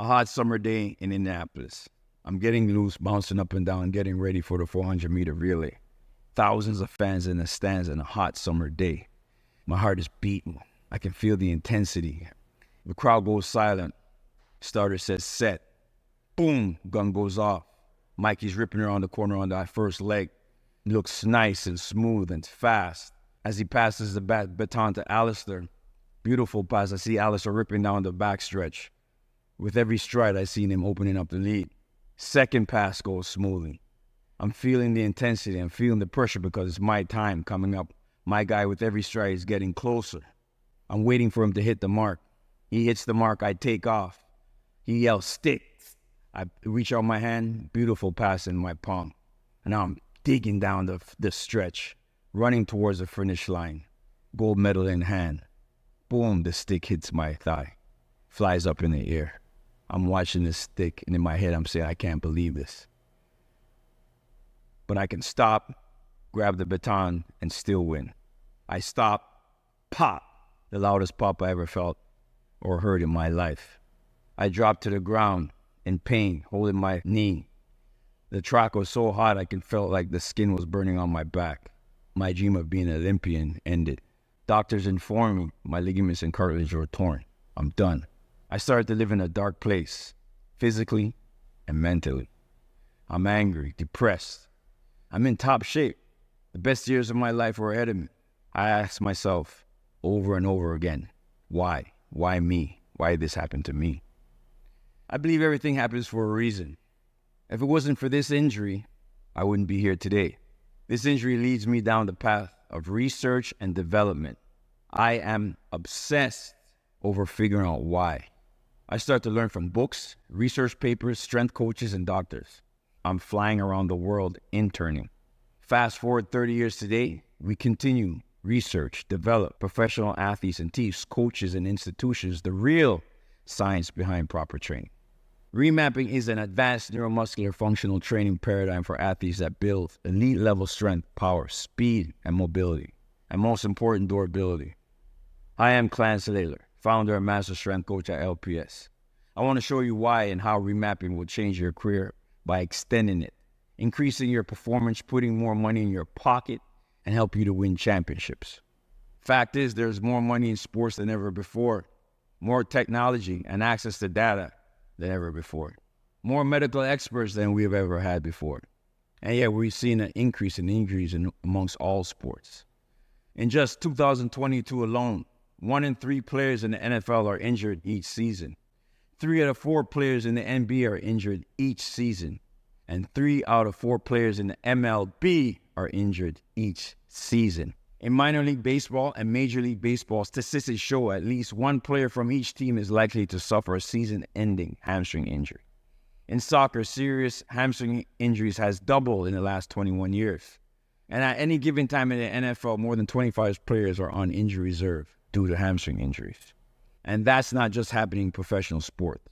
A hot summer day in Indianapolis. I'm getting loose, bouncing up and down, getting ready for the 400-meter relay. Thousands of fans in the stands on a hot summer day. My heart is beating. I can feel the intensity. The crowd goes silent. Starter says set. Boom, gun goes off. Mikey's ripping around the corner on that first leg. He looks nice and smooth and fast. As he passes the baton to Alistair, beautiful pass. I see Alistair ripping down the backstretch. With every stride, I seen him opening up the lead. Second pass goes smoothly. I'm feeling the intensity. I'm feeling the pressure because it's my time coming up. My guy with every stride is getting closer. I'm waiting for him to hit the mark. He hits the mark. I take off. He yells, stick. I reach out my hand. Beautiful pass in my palm. And now I'm digging down the stretch, running towards the finish line. Gold medal in hand. Boom, the stick hits my thigh. Flies up in the air. I'm watching this stick, and in my head I'm saying, I can't believe this. But I can stop, grab the baton, and still win. I stop, pop, the loudest pop I ever felt or heard in my life. I dropped to the ground in pain, holding my knee. The track was so hot I could feel like the skin was burning on my back. My dream of being an Olympian ended. Doctors informed me my ligaments and cartilage were torn. I'm done. I started to live in a dark place, physically and mentally. I'm angry, depressed. I'm in top shape. The best years of my life were ahead of me. I asked myself over and over again, why? Why me? Why did this happen to me? I believe everything happens for a reason. If it wasn't for this injury, I wouldn't be here today. This injury leads me down the path of research and development. I am obsessed over figuring out why. I start to learn from books, research papers, strength coaches, and doctors. I'm flying around the world interning. Fast forward 30 years today, we continue research, develop professional athletes and teach coaches and institutions the real science behind proper training. Remapping is an advanced neuromuscular functional training paradigm for athletes that build elite level strength, power, speed, and mobility, and most important, durability. I am Clance 𝙒𝙧, founder and master strength coach at LPS. I want to show you why and how remapping will change your career by extending it, increasing your performance, putting more money in your pocket, and help you to win championships. Fact is, there's more money in sports than ever before, more technology and access to data than ever before, more medical experts than we've ever had before. And yet we've seen an increase in injuries amongst all sports. In just 2022 alone, 1 in 3 players in the NFL are injured each season. 3 out of 4 players in the NBA are injured each season. And 3 out of 4 players in the MLB are injured each season. In minor league baseball and Major League Baseball, statistics show at least 1 player from each team is likely to suffer a season-ending hamstring injury. In soccer, serious hamstring injuries has doubled in the last 21 years. And at any given time in the NFL, more than 25 players are on injury reserve due to hamstring injuries. And that's not just happening in professional sports.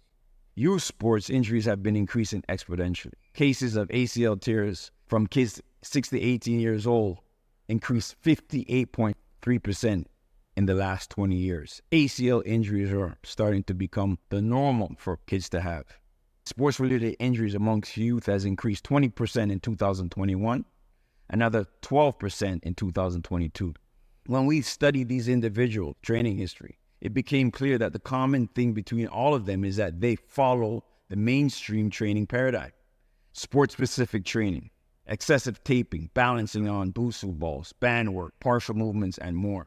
Youth sports injuries have been increasing exponentially. Cases of ACL tears from kids 6 to 18 years old increased 58.3% in the last 20 years. ACL injuries are starting to become the normal for kids to have. Sports-related injuries amongst youth has increased 20% in 2021, another 12% in 2022. When we studied these individual training history, it became clear that the common thing between all of them is that they follow the mainstream training paradigm. Sport-specific training, excessive taping, balancing on boosted balls, band work, partial movements, and more.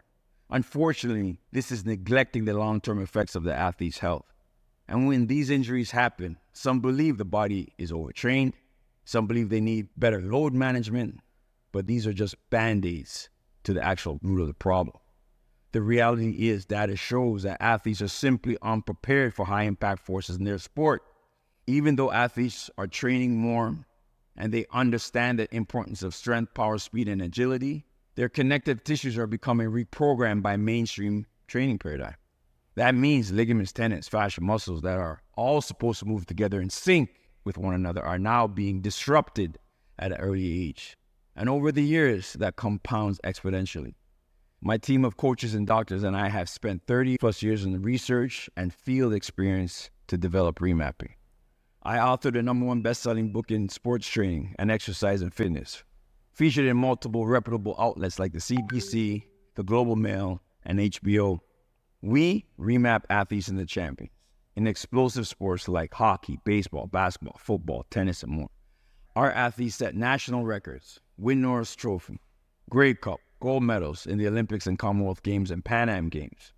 Unfortunately, this is neglecting the long-term effects of the athlete's health. And when these injuries happen, some believe the body is overtrained, some believe they need better load management, but these are just band-aids to the actual root of the problem. The reality is data shows that athletes are simply unprepared for high-impact forces in their sport. Even though athletes are training more and they understand the importance of strength, power, speed, and agility, their connective tissues are becoming reprogrammed by mainstream training paradigm. That means ligaments, tendons, fascia, muscles that are all supposed to move together in sync with one another are now being disrupted at an early age. And over the years, that compounds exponentially. My team of coaches and doctors and I have spent 30 plus years in the research and field experience to develop remapping. I authored the #1 best-selling book in sports training and exercise and fitness, featured in multiple reputable outlets like the CBC, the Global Mail, and HBO. We remap athletes into champions in explosive sports like hockey, baseball, basketball, football, tennis, and more. Our athletes set national records, win Norris Trophy, Grey Cup, gold medals in the Olympics and Commonwealth Games and Pan Am Games.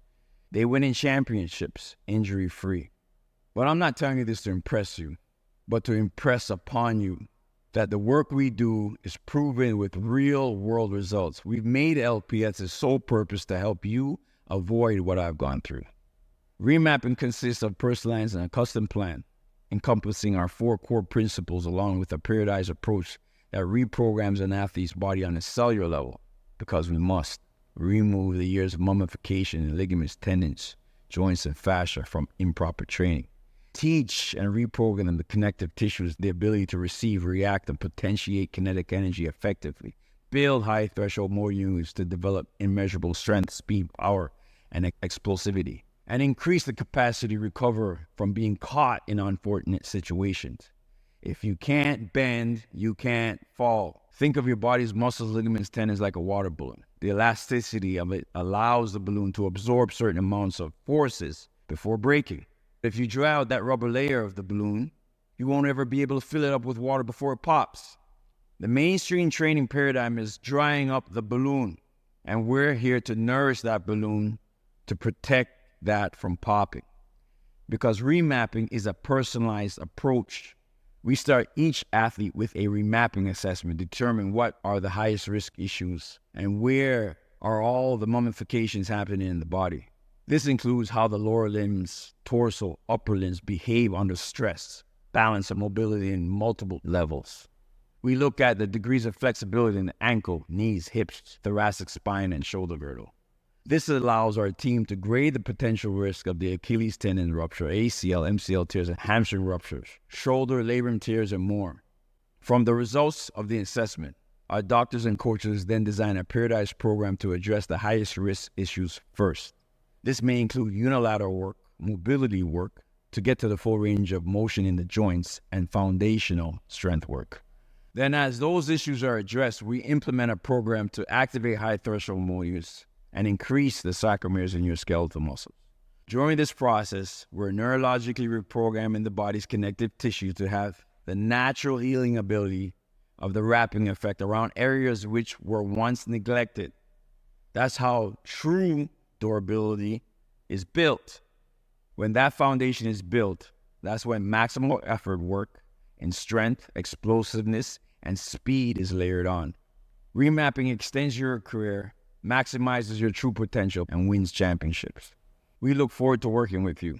They win in championships, injury-free. But I'm not telling you this to impress you, but to impress upon you that the work we do is proven with real-world results. We've made LPS's sole purpose to help you avoid what I've gone through. Remapping consists of personalized and a custom plan, encompassing our 4 core principles along with a periodized approach that reprograms an athlete's body on a cellular level, because we must remove the years of mummification in ligaments, tendons, joints, and fascia from improper training. Teach and reprogram the connective tissues the ability to receive, react, and potentiate kinetic energy effectively. Build high-threshold motor units to develop immeasurable strength, speed, power, and explosivity. And increase the capacity to recover from being caught in unfortunate situations. If you can't bend, you can't fall. Think of your body's muscles, ligaments, tendons like a water balloon. The elasticity of it allows the balloon to absorb certain amounts of forces before breaking. If you dry out that rubber layer of the balloon, you won't ever be able to fill it up with water before it pops. The mainstream training paradigm is drying up the balloon, and we're here to nourish that balloon to protect that from popping. Because remapping is a personalized approach. We start each athlete with a remapping assessment, determine what are the highest risk issues and where are all the mummifications happening in the body. This includes how the lower limbs, torso, upper limbs behave under stress, balance, and mobility in multiple levels. We look at the degrees of flexibility in the ankle, knees, hips, thoracic spine, and shoulder girdle. This allows our team to grade the potential risk of the Achilles tendon rupture, ACL, MCL tears, and hamstring ruptures, shoulder, labrum tears, and more. From the results of the assessment, our doctors and coaches then design a periodized program to address the highest risk issues first. This may include unilateral work, mobility work, to get to the full range of motion in the joints, and foundational strength work. Then as those issues are addressed, we implement a program to activate high threshold motors and increase the sarcomeres in your skeletal muscles. During this process, we're neurologically reprogramming the body's connective tissue to have the natural healing ability of the wrapping effect around areas which were once neglected. That's how true durability is built. When that foundation is built, that's when maximal effort work in strength, explosiveness, and speed is layered on. Remapping extends your career, maximizes your true potential, and wins championships. We look forward to working with you.